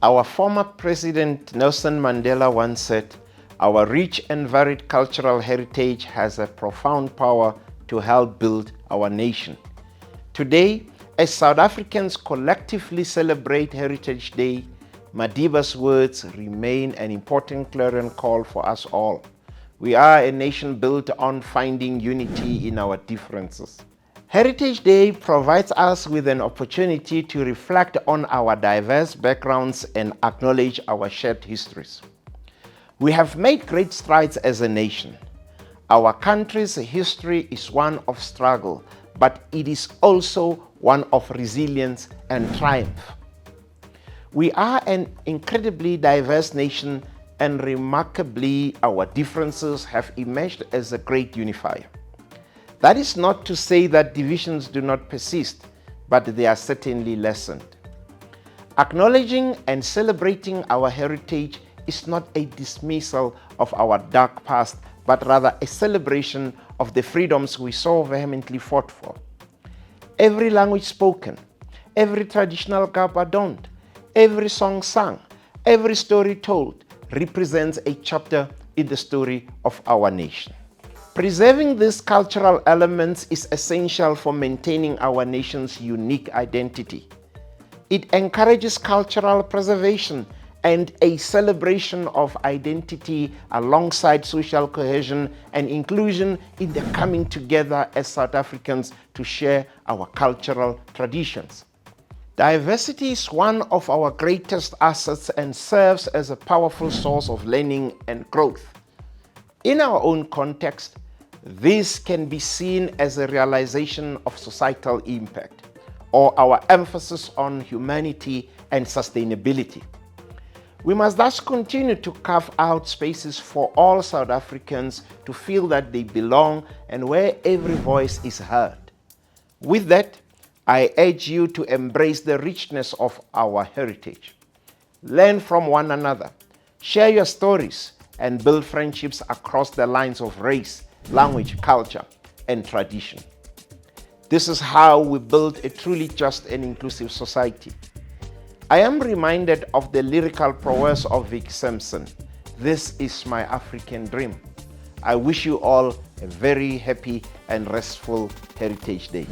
Our former President Nelson Mandela once said, "Our rich and varied cultural heritage has a profound power to help build our nation." Today, as South Africans collectively celebrate Heritage Day, Madiba's words remain an important clarion call for us all. We are a nation built on finding unity in our differences. Heritage Day provides us with an opportunity to reflect on our diverse backgrounds and acknowledge our shared histories. We have made great strides as a nation. Our country's history is one of struggle, but it is also one of resilience and triumph. We are an incredibly diverse nation, and remarkably, our differences have emerged as a great unifier. That is not to say that divisions do not persist, but they are certainly lessened. Acknowledging and celebrating our heritage is not a dismissal of our dark past, but rather a celebration of the freedoms we so vehemently fought for. Every language spoken, every traditional garb adorned, every song sung, every story told represents a chapter in the story of our nation. Preserving these cultural elements is essential for maintaining our nation's unique identity. It encourages cultural preservation and a celebration of identity alongside social cohesion and inclusion in the coming together as South Africans to share our cultural traditions. Diversity is one of our greatest assets and serves as a powerful source of learning and growth. In our own context, this can be seen as a realization of societal impact, or our emphasis on humanity and sustainability. We must thus continue to carve out spaces for all South Africans to feel that they belong and where every voice is heard. With that, I urge you to embrace the richness of our heritage. Learn from one another, share your stories, and build friendships across the lines of race, language, culture, and tradition. This is how we build a truly just and inclusive society. I am reminded of the lyrical prowess of Vicky Sampson. This is my African dream. I wish you all a very happy and restful Heritage Day.